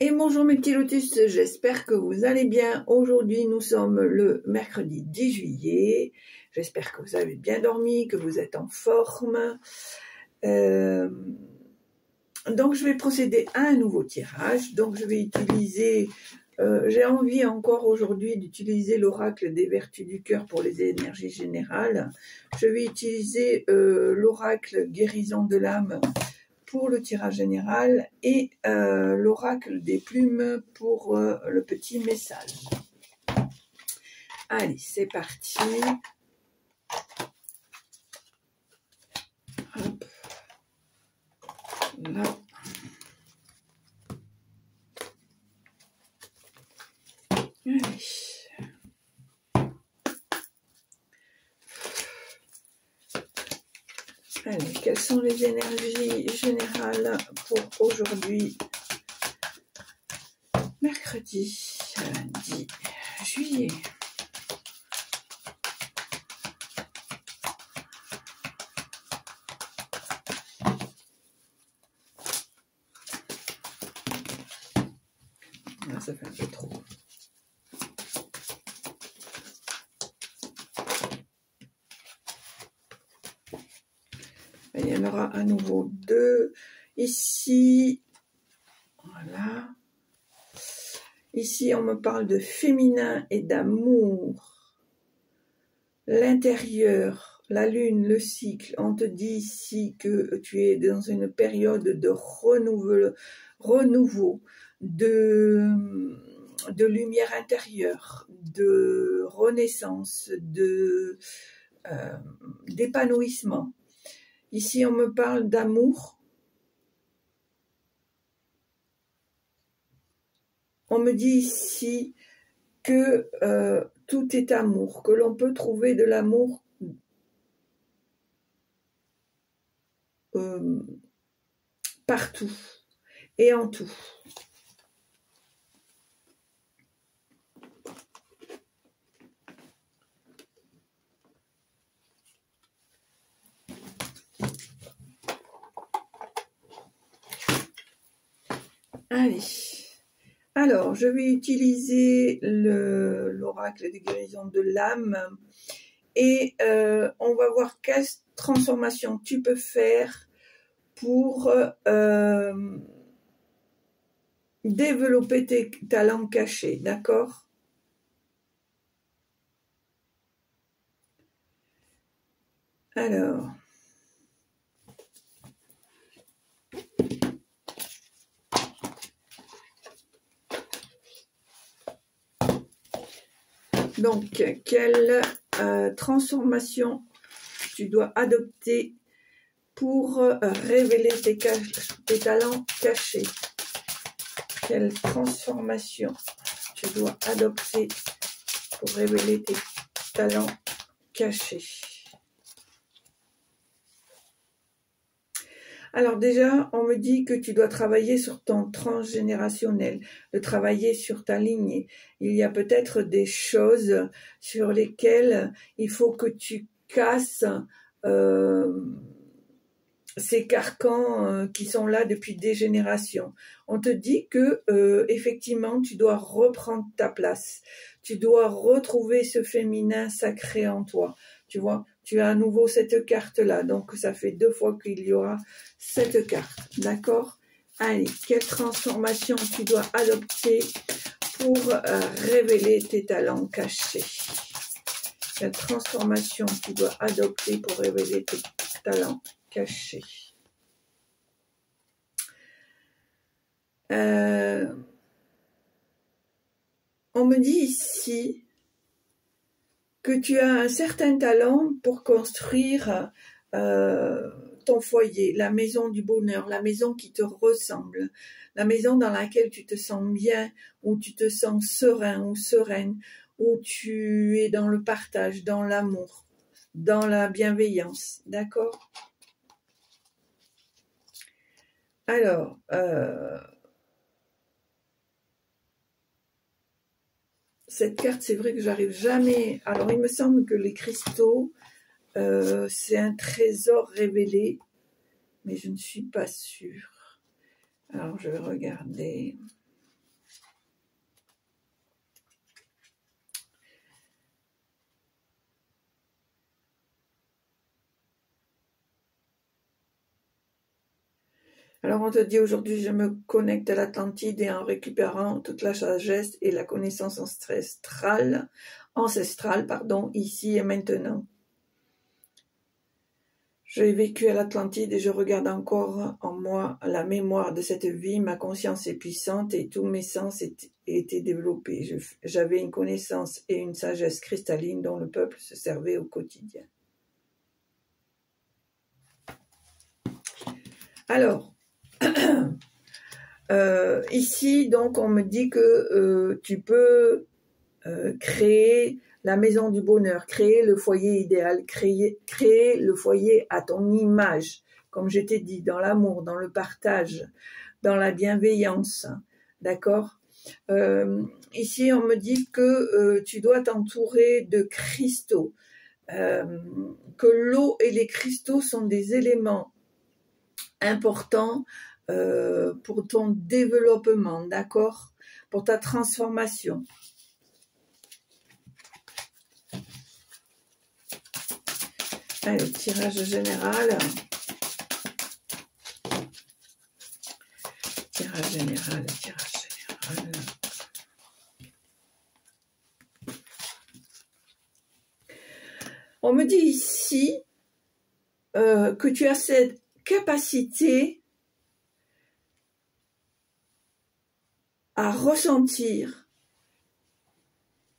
Et bonjour mes petits lotus, j'espère que vous allez bien. Aujourd'hui nous sommes le mercredi 10 juillet. J'espère que vous avez bien dormi, que vous êtes en forme. Donc je vais procéder à un nouveau tirage. Donc je vais utiliser, j'ai envie encore aujourd'hui d'utiliser l'oracle des vertus du cœur pour les énergies générales. Je vais utiliser l'oracle guérison de l'âme pour le tirage général et l'oracle des plumes pour le petit message. Allez, c'est parti. Hop. Là. Allez. Allez, quelles sont les énergies générales pour aujourd'hui, mercredi 10 juillet. Là, ça fait un peu trop. Il y en aura à nouveau deux. Ici, voilà. Ici, on me parle de féminin et d'amour. L'intérieur, la lune, le cycle. On te dit ici que tu es dans une période de renouveau, de lumière intérieure, de renaissance, d'épanouissement. Ici, on me parle d'amour. On me dit ici que tout est amour, que l'on peut trouver de l'amour partout et en tout. Allez. Alors, je vais utiliser l'oracle de guérison de l'âme et on va voir quelle transformation tu peux faire pour développer tes talents cachés, d'accord? Alors, donc, quelle transformation tu dois adopter pour révéler tes talents cachés? Quelle transformation tu dois adopter pour révéler tes talents cachés? Alors déjà, on me dit que tu dois travailler sur ton transgénérationnel, de travailler sur ta lignée. Il y a peut-être des choses sur lesquelles il faut que tu casses ces carcans qui sont là depuis des générations. On te dit que effectivement, tu dois reprendre ta place. Tu dois retrouver ce féminin sacré en toi. Tu vois, tu as à nouveau cette carte-là. Donc, ça fait 2 fois qu'il y aura cette carte. D'accord? Allez, quelle transformation tu dois adopter pour révéler tes talents cachés? Quelle transformation tu dois adopter pour révéler tes talents cachés? On me dit ici que tu as un certain talent pour construire ton foyer, la maison du bonheur, la maison qui te ressemble, la maison dans laquelle tu te sens bien, où tu te sens serein ou sereine, où tu es dans le partage, dans l'amour, dans la bienveillance, d'accord? Alors, cette carte, c'est vrai que j'arrive jamais... Alors, il me semble que les cristaux, c'est un trésor révélé, mais je ne suis pas sûre. Alors, je vais regarder. Alors on te dit aujourd'hui, je me connecte à l'Atlantide et en récupérant toute la sagesse et la connaissance ancestrale, ici et maintenant. J'ai vécu à l'Atlantide et je regarde encore en moi la mémoire de cette vie. Ma conscience est puissante et tous mes sens étaient développés. J'avais une connaissance et une sagesse cristalline dont le peuple se servait au quotidien. Alors, ici, donc, on me dit que tu peux créer la maison du bonheur, créer le foyer idéal, créer le foyer à ton image, comme je t'ai dit, dans l'amour, dans le partage, dans la bienveillance, d'accord? Ici, on me dit que tu dois t'entourer de cristaux, que l'eau et les cristaux sont des éléments importants pour ton développement, d'accord? Pour ta transformation. Allez, tirage général. Tirage général. On me dit ici que tu as cette capacité à ressentir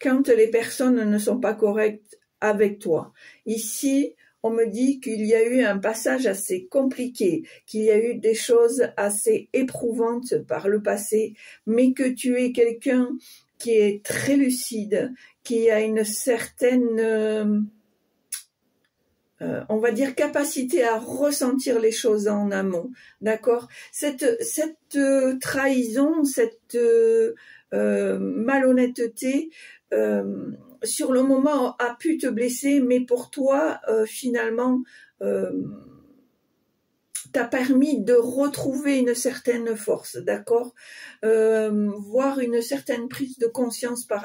quand les personnes ne sont pas correctes avec toi. Ici, on me dit qu'il y a eu un passage assez compliqué, qu'il y a eu des choses assez éprouvantes par le passé, mais que tu es quelqu'un qui est très lucide, qui a une certaine, on va dire, capacité à ressentir les choses en amont, d'accord? Cette trahison, cette malhonnêteté, sur le moment a pu te blesser, mais pour toi, finalement, t'a permis de retrouver une certaine force, d'accord, voir une certaine prise de conscience par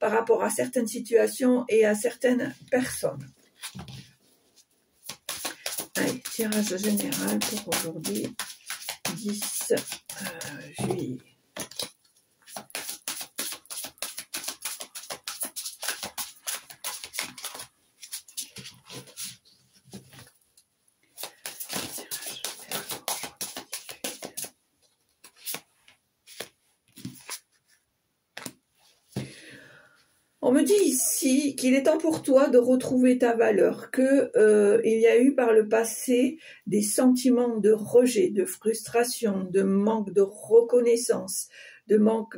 rapport à certaines situations et à certaines personnes. Allez, tirage général pour aujourd'hui, 10 juillet. On me dit ici qu'il est temps pour toi de retrouver ta valeur, que il y a eu par le passé des sentiments de rejet, de frustration, de manque de reconnaissance, de manque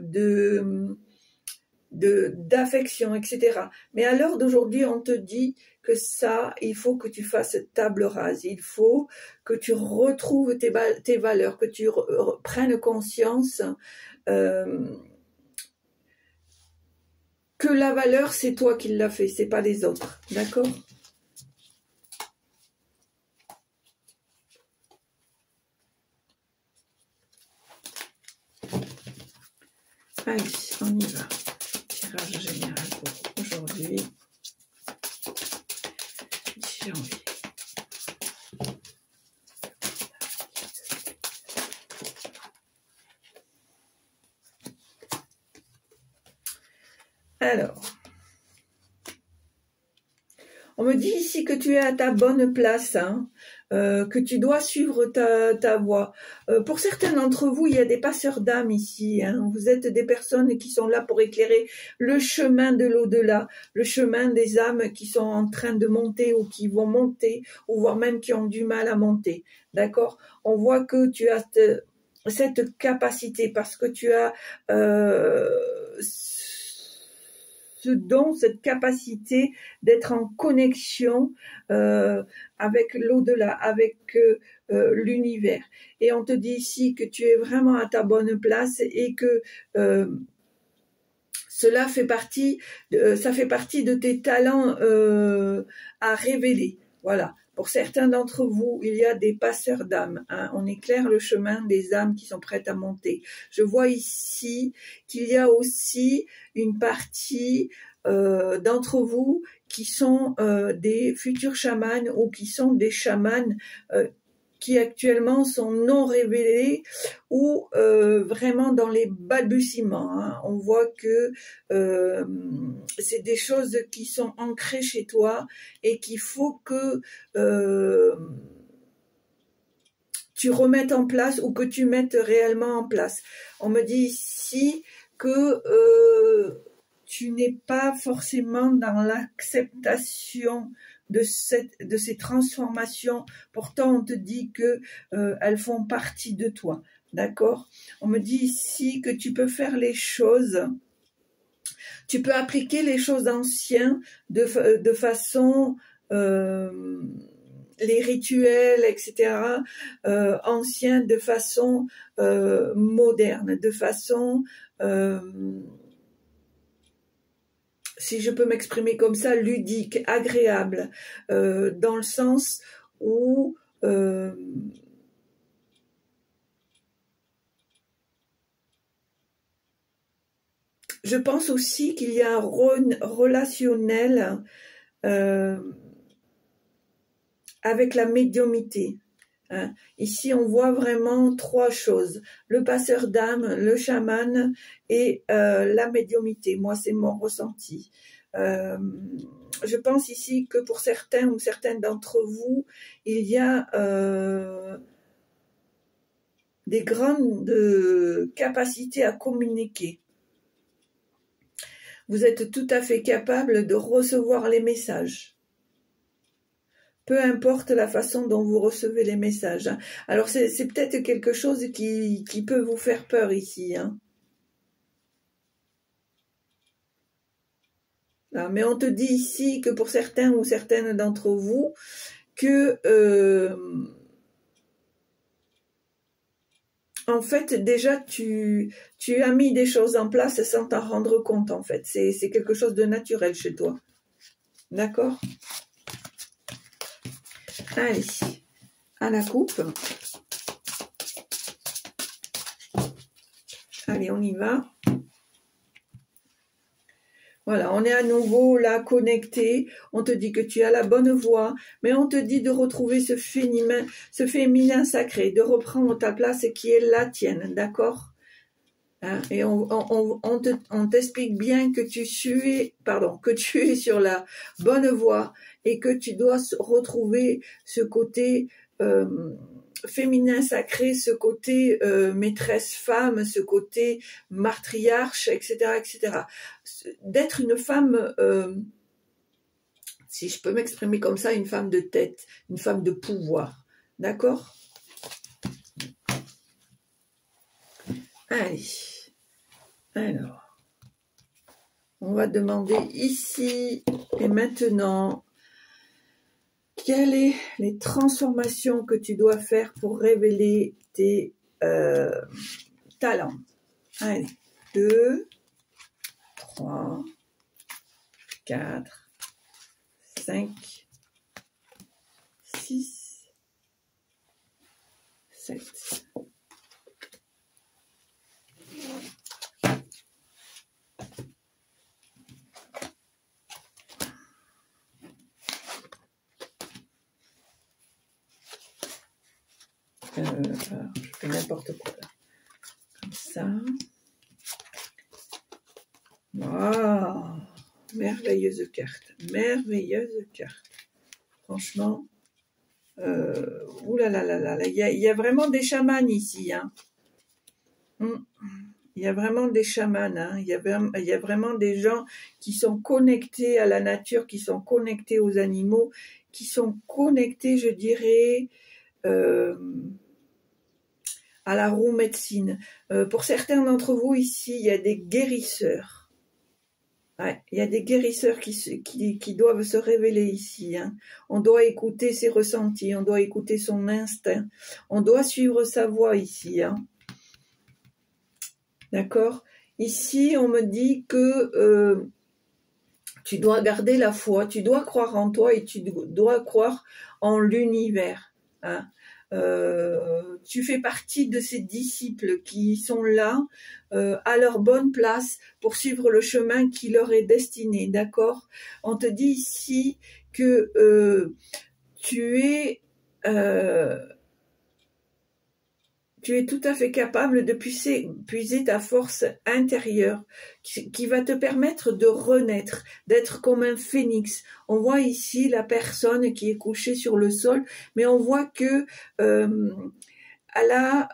d'affection, etc. Mais à l'heure d'aujourd'hui, on te dit que ça, il faut que tu fasses table rase, il faut que tu retrouves tes valeurs, que tu prennes conscience que la valeur, c'est toi qui l'as fait, c'est pas les autres, d'accord? Allez, on y va. Tirage général pour aujourd'hui, 10 janvier. Alors, on me dit ici que tu es à ta bonne place, hein, que tu dois suivre ta voie. Pour certains d'entre vous, il y a des passeurs d'âme ici. Hein. Vous êtes des personnes qui sont là pour éclairer le chemin de l'au-delà, le chemin des âmes qui sont en train de monter ou qui vont monter, ou voire même qui ont du mal à monter. D'accord? On voit que tu as cette capacité parce que tu as ce don, cette capacité d'être en connexion avec l'au-delà, avec l'univers. Et on te dit ici que tu es vraiment à ta bonne place et que ça fait partie de tes talents à révéler. Voilà. Pour certains d'entre vous, il y a des passeurs d'âmes. Hein. On éclaire le chemin des âmes qui sont prêtes à monter. Je vois ici qu'il y a aussi une partie d'entre vous qui sont des futurs chamans ou qui sont des chamans qui actuellement sont non révélés ou vraiment dans les balbutiements. Hein. On voit que c'est des choses qui sont ancrées chez toi et qu'il faut que tu remettes en place ou que tu mettes réellement en place. On me dit ici que tu n'es pas forcément dans l'acceptation de ces transformations. Pourtant, on te dit que elles font partie de toi. D'accord? On me dit ici que tu peux faire les choses, tu peux appliquer les choses anciennes de façon... les rituels, etc., anciens de façon moderne, de façon, si je peux m'exprimer comme ça, ludique, agréable, dans le sens où je pense aussi qu'il y a un relationnel avec la médiumnité. Hein. Ici, on voit vraiment trois choses. Le passeur d'âme, le chaman et la médiumité. Moi, c'est mon ressenti. Je pense ici que pour certains ou certaines d'entre vous, il y a des grandes capacités à communiquer. Vous êtes tout à fait capable de recevoir les messages. Peu importe la façon dont vous recevez les messages. Alors, c'est peut-être quelque chose qui peut vous faire peur ici. Hein. Ah, mais on te dit ici que pour certains ou certaines d'entre vous, que en fait, déjà, tu as mis des choses en place sans t'en rendre compte, en fait. C'est quelque chose de naturel chez toi. D'accord ? Allez, à la coupe. Allez, on y va. Voilà, on est à nouveau là connecté. On te dit que tu as la bonne voie, mais on te dit de retrouver ce féminin sacré, de reprendre ta place qui est la tienne, d'accord ? Hein, et on t'explique bien que tu es sur la bonne voie et que tu dois retrouver ce côté féminin sacré, ce côté maîtresse femme, ce côté matriarche, etc., etc. D'être une femme, si je peux m'exprimer comme ça, une femme de tête, une femme de pouvoir, d'accord ? Allez. Alors, on va demander ici et maintenant quelles sont les transformations que tu dois faire pour révéler tes talents. Allez, 2, 3, 4, 5, 6, 7. Je fais n'importe quoi là. Comme ça. Waouh! Merveilleuse carte. Merveilleuse carte. Franchement. Ouh là là là là. Il y a vraiment des chamans ici. Hein. Il y a vraiment des chamans. Hein. Il y a vraiment des gens qui sont connectés à la nature, qui sont connectés aux animaux, qui sont connectés, je dirais... à la roue médecine. Pour certains d'entre vous ici, il y a des guérisseurs. Ouais, il y a des guérisseurs qui doivent se révéler ici. Hein. On doit écouter ses ressentis, on doit écouter son instinct. On doit suivre sa voie ici. Hein. D'accord ? Ici, on me dit que tu dois garder la foi, tu dois croire en toi et tu dois croire en l'univers. Hein. Tu fais partie de ces disciples qui sont là à leur bonne place pour suivre le chemin qui leur est destiné, d'accord ? On te dit ici que tu es tu es tout à fait capable de puiser ta force intérieure qui va te permettre de renaître, d'être comme un phénix. On voit ici la personne qui est couchée sur le sol, mais on voit que elle a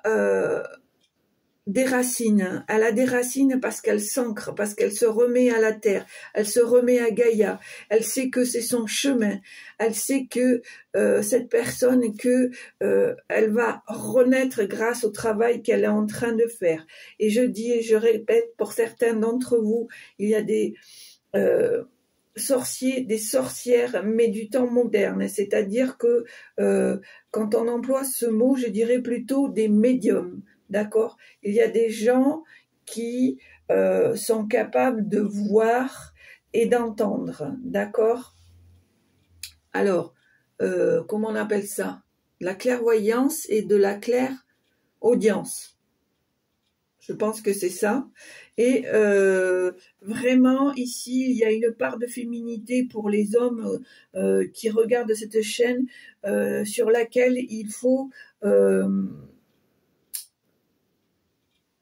des racines. Elle a des racines parce qu'elle s'ancre, parce qu'elle se remet à la terre, elle se remet à Gaïa. Elle sait que c'est son chemin. Elle sait que cette personne, elle va renaître grâce au travail qu'elle est en train de faire. Et je dis et je répète, pour certains d'entre vous, il y a des sorciers, des sorcières, mais du temps moderne. C'est-à-dire que quand on emploie ce mot, je dirais plutôt des médiums. D'accord? Il y a des gens qui sont capables de voir et d'entendre. D'accord? Alors, comment on appelle ça? La clairvoyance et de la clairaudience. Je pense que c'est ça. Et vraiment, ici, il y a une part de féminité pour les hommes qui regardent cette chaîne sur laquelle il faut...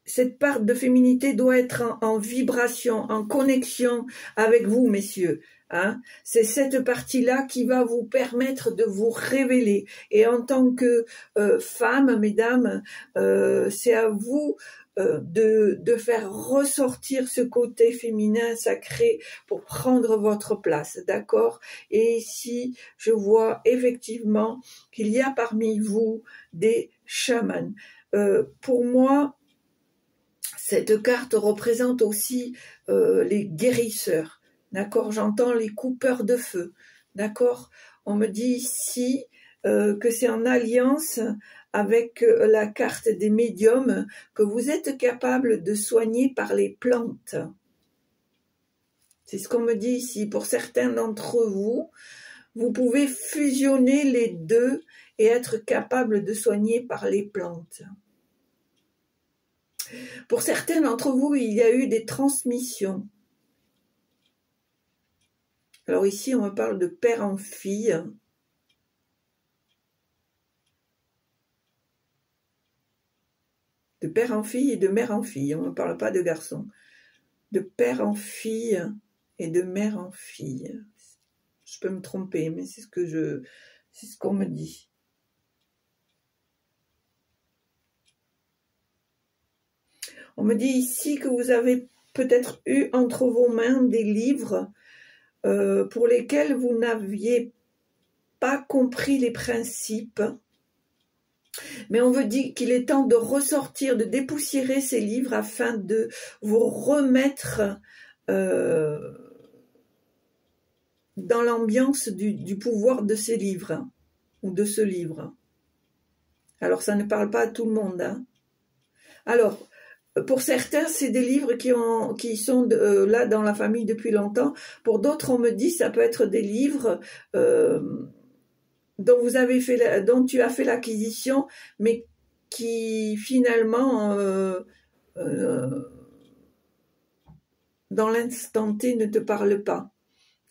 cette part de féminité doit être en vibration, en connexion avec vous, messieurs. Hein? C'est cette partie-là qui va vous permettre de vous révéler. Et en tant que femme, mesdames, c'est à vous de faire ressortir ce côté féminin sacré pour prendre votre place, d'accord? Et ici, je vois effectivement qu'il y a parmi vous des chamans. Pour moi, cette carte représente aussi les guérisseurs, d'accord? J'entends les coupeurs de feu, d'accord? On me dit ici que c'est en alliance avec la carte des médiums que vous êtes capable de soigner par les plantes. C'est ce qu'on me dit ici. Pour certains d'entre vous, vous pouvez fusionner les deux et être capable de soigner par les plantes. Pour certains d'entre vous, il y a eu des transmissions. Alors ici, on me parle de père en fille. De père en fille et de mère en fille. On ne parle pas de garçon. De père en fille et de mère en fille. Je peux me tromper, mais c'est ce qu'on me dit. On me dit ici que vous avez peut-être eu entre vos mains des livres pour lesquels vous n'aviez pas compris les principes. Mais on veut dire qu'il est temps de ressortir, de dépoussiérer ces livres afin de vous remettre dans l'ambiance du pouvoir de ces livres, ou de ce livre. Alors, ça ne parle pas à tout le monde. Hein. Alors, pour certains, c'est des livres qui sont là dans la famille depuis longtemps. Pour d'autres, on me dit ça peut être des livres dont tu as fait l'acquisition, mais qui finalement, dans l'instant T, ne te parlent pas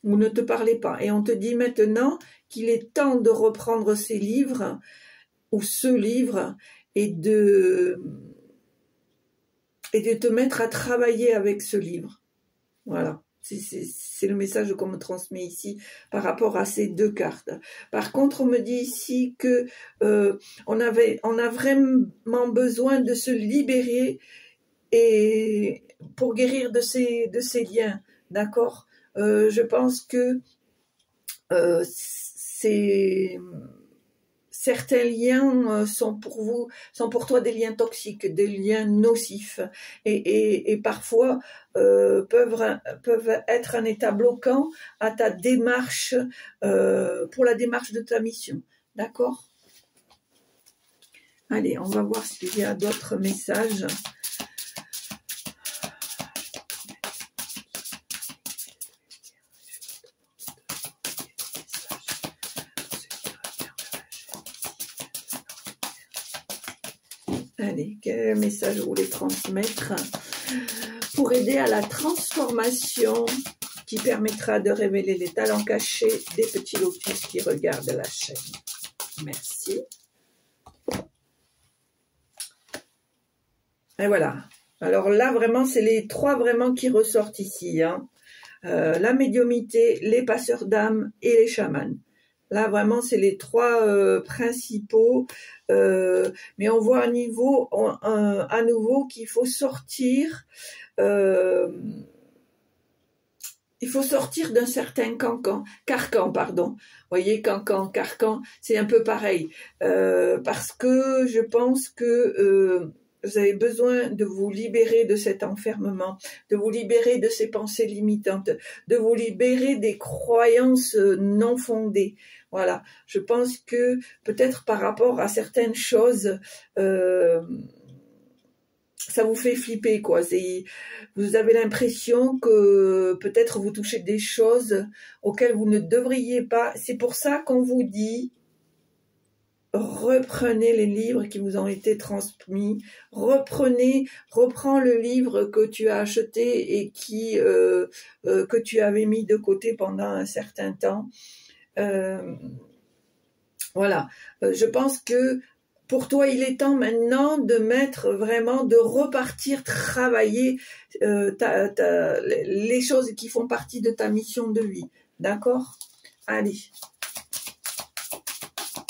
ou ne te parlaient pas. Et on te dit maintenant qu'il est temps de reprendre ces livres ou ce livre et de te mettre à travailler avec ce livre. Voilà, c'est le message qu'on me transmet ici par rapport à ces deux cartes. Par contre, on me dit ici que on a vraiment besoin de se libérer et pour guérir de ces liens, d'accord? Je pense que certains liens sont pour toi des liens toxiques, des liens nocifs et parfois peuvent être un état bloquant à ta démarche, pour la démarche de ta mission. D'accord? Allez, on va voir s'il y a d'autres messages. Allez, quel message vous voulez transmettre pour aider à la transformation qui permettra de révéler les talents cachés des petits lotus qui regardent la chaîne. Merci. Et voilà. Alors là, vraiment, c'est les trois vraiment qui ressortent ici. Hein. La médiumnité, les passeurs d'âme et les chamans. Là, vraiment, c'est les trois principaux. Mais on voit à nouveau qu'il faut sortir. Il faut sortir d'un certain carcan, pardon. Vous voyez, carcan, c'est un peu pareil. Parce que je pense que vous avez besoin de vous libérer de cet enfermement, de vous libérer de ces pensées limitantes, de vous libérer des croyances non fondées. Voilà, je pense que peut-être par rapport à certaines choses, ça vous fait flipper, quoi. Vous avez l'impression que peut-être vous touchez des choses auxquelles vous ne devriez pas. C'est pour ça qu'on vous dit, reprenez les livres qui vous ont été transmis, reprends le livre que tu as acheté et que tu avais mis de côté pendant un certain temps. Voilà, je pense que pour toi, il est temps maintenant de de repartir travailler les choses qui font partie de ta mission de vie. D'accord? Allez.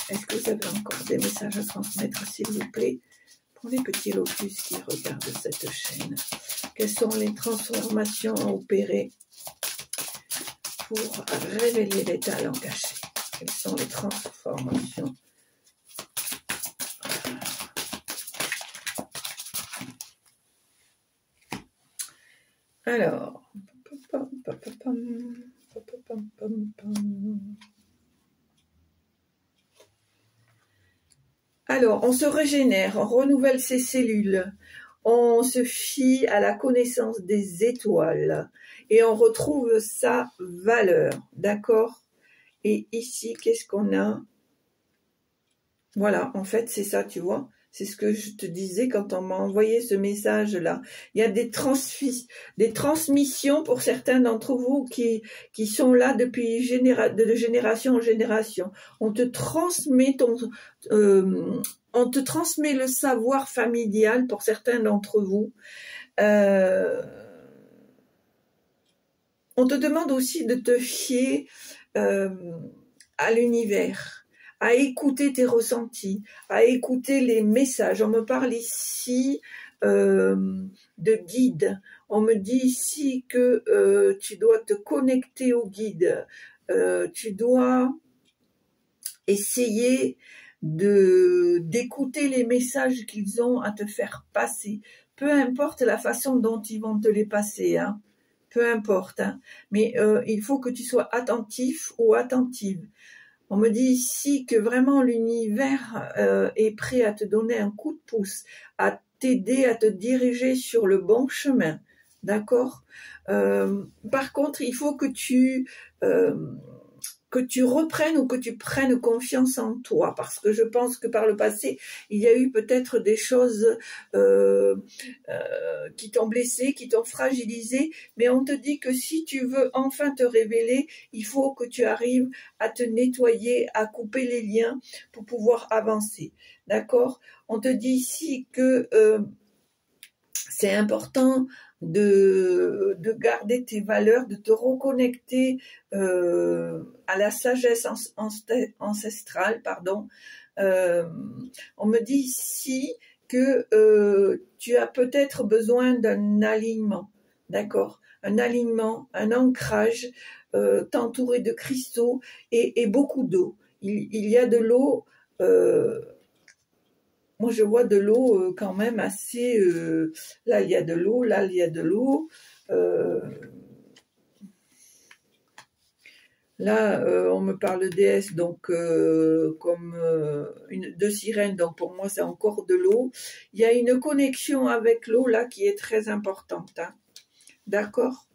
Est-ce que vous avez encore des messages à transmettre, s'il vous plaît, pour les petits locus qui regardent cette chaîne? Quelles sont les transformations à opérer pour révéler les talents cachés? Quelles sont les transformations? Alors, on se régénère, on renouvelle ses cellules, on se fie à la connaissance des étoiles et on retrouve sa valeur, d'accord? Et ici, qu'est-ce qu'on a? Voilà, en fait, c'est ça, tu vois. C'est ce que je te disais quand on m'a envoyé ce message-là. Il y a des transmissions pour certains d'entre vous qui sont là depuis de génération en génération. On te transmet on te transmet le savoir familial pour certains d'entre vous. On te demande aussi de te fier à l'univers, à écouter tes ressentis, à écouter les messages. On me parle ici de guide. On me dit ici que tu dois te connecter au guide. Tu dois essayer d'écouter les messages qu'ils ont à te faire passer. Peu importe la façon dont ils vont te les passer, hein. Peu importe, hein. Mais il faut que tu sois attentif ou attentive. On me dit ici que vraiment l'univers est prêt à te donner un coup de pouce, à t'aider, à te diriger sur le bon chemin. D'accord? Par contre, il faut que tu reprennes ou que tu prennes confiance en toi, parce que je pense que par le passé, il y a eu peut-être des choses qui t'ont blessé, qui t'ont fragilisé, mais on te dit que si tu veux enfin te révéler, il faut que tu arrives à te nettoyer, à couper les liens pour pouvoir avancer. D'accord? On te dit ici que c'est important de garder tes valeurs, de te reconnecter à la sagesse ancestrale, pardon. On me dit ici que tu as peut-être besoin d'un alignement, d'accord? Un alignement, un ancrage, t'entourer de cristaux et beaucoup d'eau. Il y a de l'eau. Moi, je vois de l'eau quand même assez... là, il y a de l'eau, là, il y a de l'eau. Là, on me parle de déesse, donc comme de sirène, donc pour moi, c'est encore de l'eau. Il y a une connexion avec l'eau, là, qui est très importante. Hein. D'accord?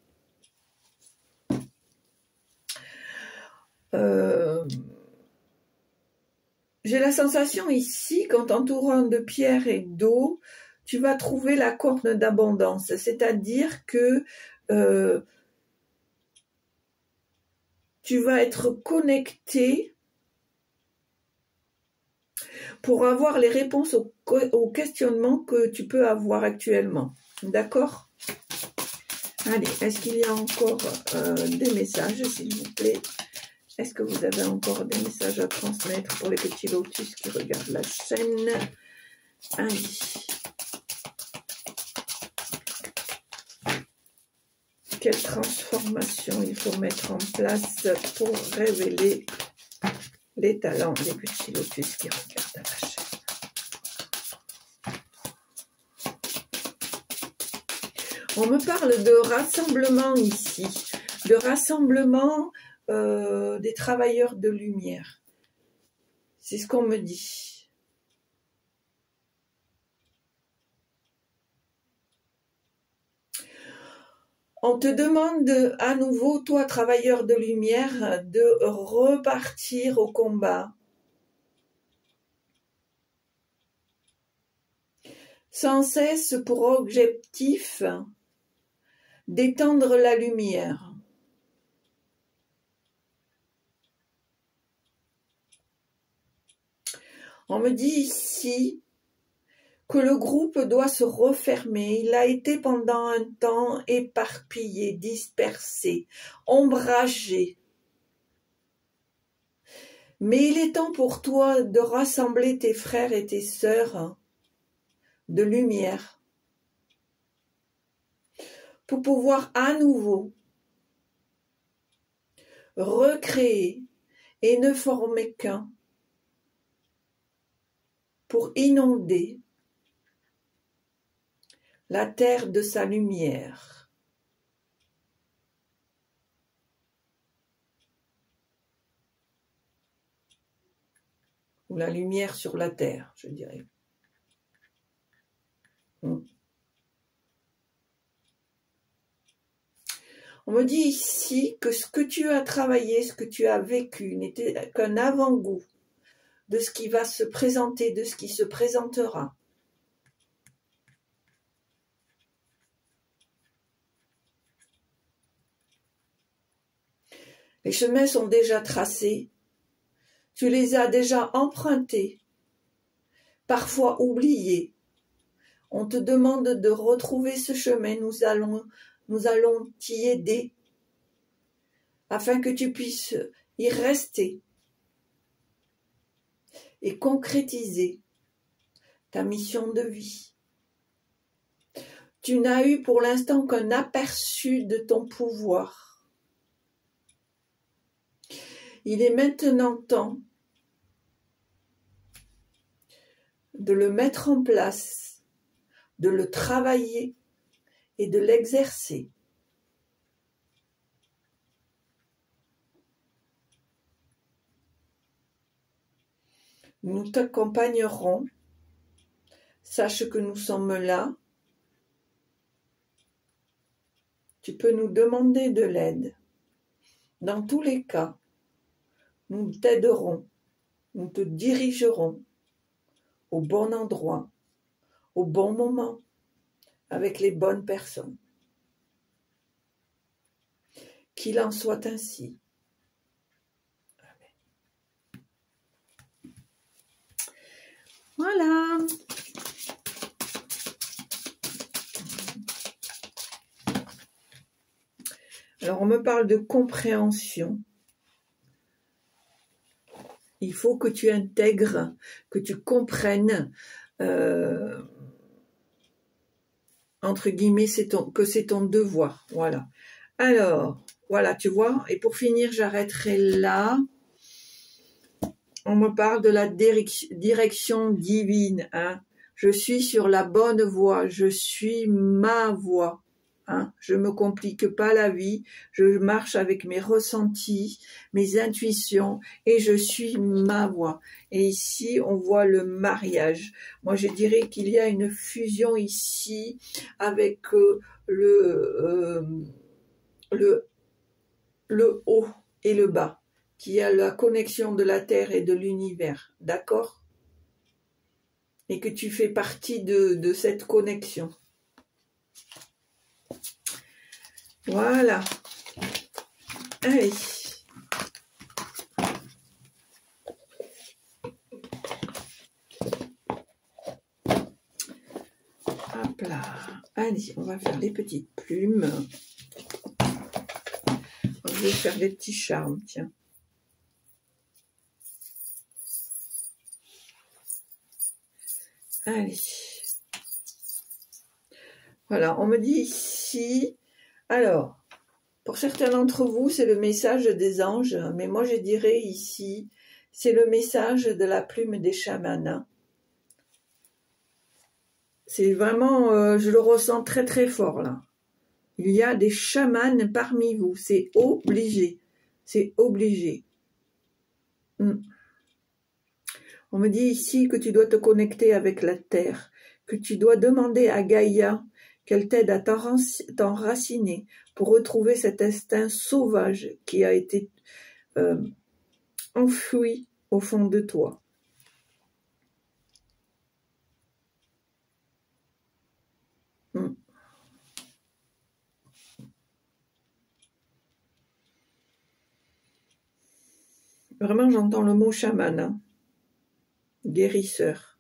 J'ai la sensation ici, qu'en t'entourant de pierres et d'eau, tu vas trouver la corne d'abondance. C'est-à-dire que tu vas être connecté pour avoir les réponses aux questionnements que tu peux avoir actuellement. D'accord? Allez, est-ce qu'il y a encore des messages, s'il vous plaît? Est-ce que vous avez encore des messages à transmettre pour les petits lotus qui regardent la chaîne? Allez. Quelle transformation il faut mettre en place pour révéler les talents des petits lotus qui regardent la chaîne? On me parle de rassemblement ici, de rassemblement des travailleurs de lumière. C'est ce qu'on me dit. On te demande à nouveau, toi, travailleur de lumière, de repartir au combat. Sans cesse pour objectif d'étendre la lumière. On me dit ici que le groupe doit se refermer. Il a été pendant un temps éparpillé, dispersé, ombragé. Mais il est temps pour toi de rassembler tes frères et tes sœurs de lumière pour pouvoir à nouveau recréer et ne former qu'un pour inonder la terre de sa lumière. Ou la lumière sur la terre, je dirais. On me dit ici que ce que tu as travaillé, ce que tu as vécu, n'était qu'un avant-goût de ce qui va se présenter, de ce qui se présentera. Les chemins sont déjà tracés, tu les as déjà empruntés, parfois oubliés. On te demande de retrouver ce chemin, nous allons t'y aider, afin que tu puisses y rester et concrétiser ta mission de vie. Tu n'as eu pour l'instant qu'un aperçu de ton pouvoir. Il est maintenant temps de le mettre en place, de le travailler et de l'exercer. Nous t'accompagnerons. Sache que nous sommes là. Tu peux nous demander de l'aide. Dans tous les cas, nous t'aiderons, nous te dirigerons au bon endroit, au bon moment, avec les bonnes personnes. Qu'il en soit ainsi. Amen. Voilà. Alors, on me parle de compréhension. Il faut que tu intègres, que tu comprennes, entre guillemets, que c'est ton devoir. Voilà. Alors, voilà, tu vois. Et pour finir, j'arrêterai là. On me parle de la direction divine. Hein. Je suis sur la bonne voie. Je suis ma voie. Hein. Je me complique pas la vie. Je marche avec mes ressentis, mes intuitions et je suis ma voie. Et ici, on voit le mariage. Moi, je dirais qu'il y a une fusion ici avec le haut et le bas, qui a la connexion de la terre et de l'univers. D'accord? Et que tu fais partie de cette connexion. Voilà. Allez. Allez, on va faire les petites plumes. Je vais faire des petits charmes, tiens. Allez. Voilà, on me dit ici. Alors, pour certains d'entre vous, c'est le message des anges, mais moi je dirais ici, c'est le message de la plume des chamans. C'est vraiment, je le ressens très très fort là. Il y a des chamans parmi vous, c'est obligé. C'est obligé. On me dit ici que tu dois te connecter avec la terre, que tu dois demander à Gaïa qu'elle t'aide à t'enraciner pour retrouver cet instinct sauvage qui a été enfoui au fond de toi. Vraiment, j'entends le mot chaman, hein. Guérisseur.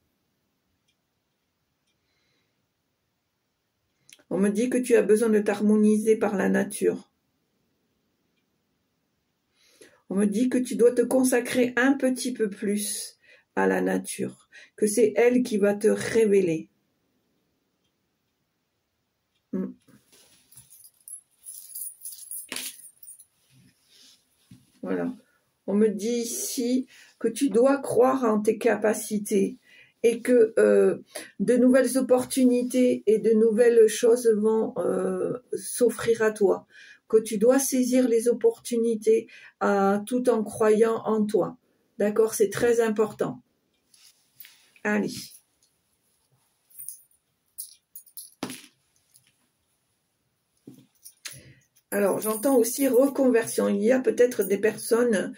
On me dit que tu as besoin de t'harmoniser par la nature. On me dit que tu dois te consacrer un petit peu plus à la nature, que c'est elle qui va te révéler. Voilà. On me dit ici que tu dois croire en tes capacités et que de nouvelles opportunités et de nouvelles choses vont s'offrir à toi, que tu dois saisir les opportunités tout en croyant en toi. D'accord? C'est très important. Allez. Alors, j'entends aussi reconversion. Il y a peut-être des personnes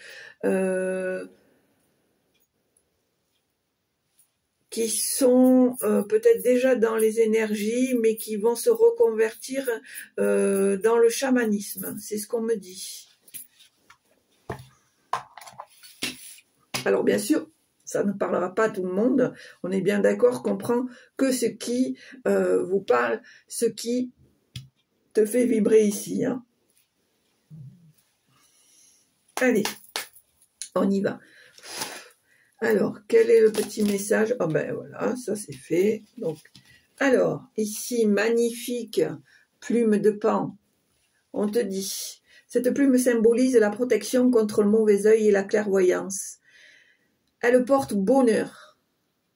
qui sont peut-être déjà dans les énergies, mais qui vont se reconvertir dans le chamanisme. C'est ce qu'on me dit. Alors, bien sûr, ça ne parlera pas à tout le monde. On est bien d'accord qu'on prend que ce qui vous parle, ce qui te fait vibrer ici. Hein. Allez, on y va. Alors, quel est le petit message? Oh ben voilà, ça c'est fait. Donc, alors, ici, magnifique plume de pan. On te dit, cette plume symbolise la protection contre le mauvais œil et la clairvoyance. Elle porte bonheur.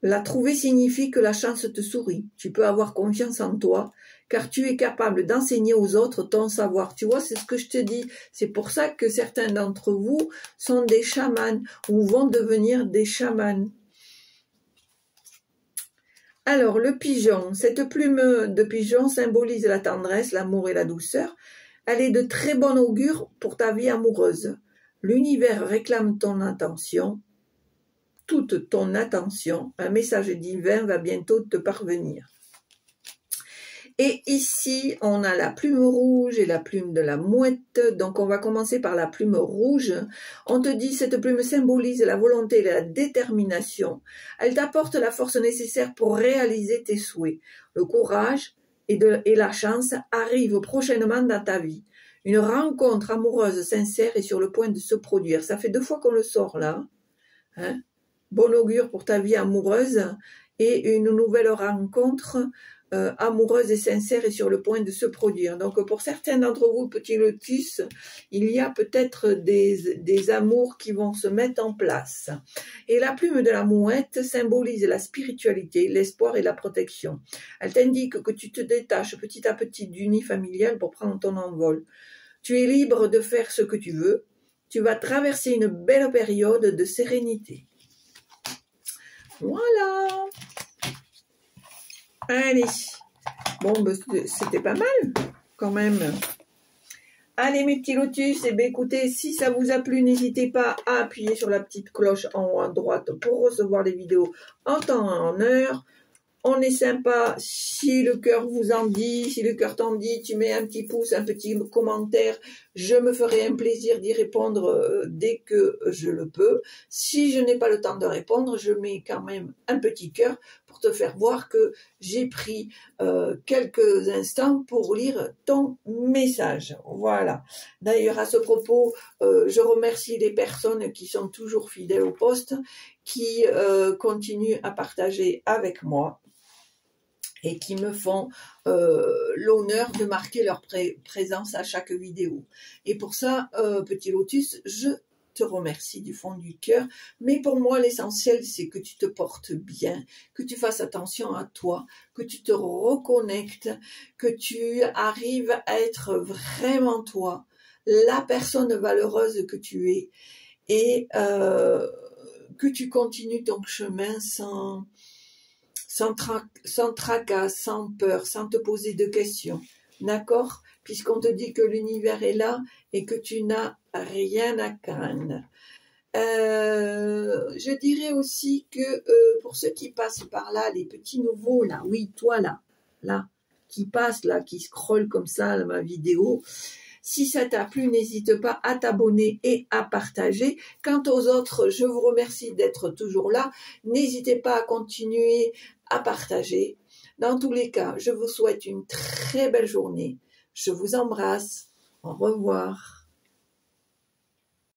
La trouver signifie que la chance te sourit. Tu peux avoir confiance en toi, car tu es capable d'enseigner aux autres ton savoir. Tu vois, c'est ce que je te dis. C'est pour ça que certains d'entre vous sont des chamans ou vont devenir des chamans. Alors, le pigeon. Cette plume de pigeon symbolise la tendresse, l'amour et la douceur. Elle est de très bon augure pour ta vie amoureuse. L'univers réclame ton attention. Toute ton attention, un message divin va bientôt te parvenir. Et ici, on a la plume rouge et la plume de la mouette. Donc, on va commencer par la plume rouge. On te dit, cette plume symbolise la volonté et la détermination. Elle t'apporte la force nécessaire pour réaliser tes souhaits. Le courage et la chance arrivent prochainement dans ta vie. Une rencontre amoureuse sincère est sur le point de se produire. Ça fait 2 fois qu'on le sort là. Hein? Bon augure pour ta vie amoureuse et une nouvelle rencontre amoureuse et sincère est sur le point de se produire. Donc pour certains d'entre vous, petits lotus, il y a peut-être des amours qui vont se mettre en place. Et la plume de la mouette symbolise la spiritualité, l'espoir et la protection. Elle t'indique que tu te détaches petit à petit du nid familial pour prendre ton envol. Tu es libre de faire ce que tu veux. Tu vas traverser une belle période de sérénité. Voilà. Allez. Bon, ben, c'était pas mal, quand même. Allez, mes petits lotus, et bien écoutez, si ça vous a plu, n'hésitez pas à appuyer sur la petite cloche en haut à droite pour recevoir les vidéos en temps et en heure. On est sympa, si le cœur vous en dit, si le cœur t'en dit, tu mets un petit pouce, un petit commentaire, je me ferai un plaisir d'y répondre dès que je le peux. Si je n'ai pas le temps de répondre, je mets quand même un petit cœur pour pour te faire voir que j'ai pris quelques instants pour lire ton message. Voilà. D'ailleurs, à ce propos, je remercie les personnes qui sont toujours fidèles au poste, qui continuent à partager avec moi et qui me font l'honneur de marquer leur présence à chaque vidéo. Et pour ça, petit Lotus, je te remercie du fond du cœur, mais pour moi l'essentiel c'est que tu te portes bien, que tu fasses attention à toi, que tu te reconnectes, que tu arrives à être vraiment toi, la personne valeureuse que tu es, et que tu continues ton chemin sans tracas, sans peur, sans te poser de questions, d'accord? Puisqu'on te dit que l'univers est là et que tu n'as rien à craindre. Je dirais aussi que pour ceux qui passent par là, les petits nouveaux, là, oui, toi là, qui passe là, qui scrolle comme ça ma vidéo, si ça t'a plu, n'hésite pas à t'abonner et à partager. Quant aux autres, je vous remercie d'être toujours là. N'hésitez pas à continuer à partager. Dans tous les cas, je vous souhaite une très belle journée. Je vous embrasse. Au revoir.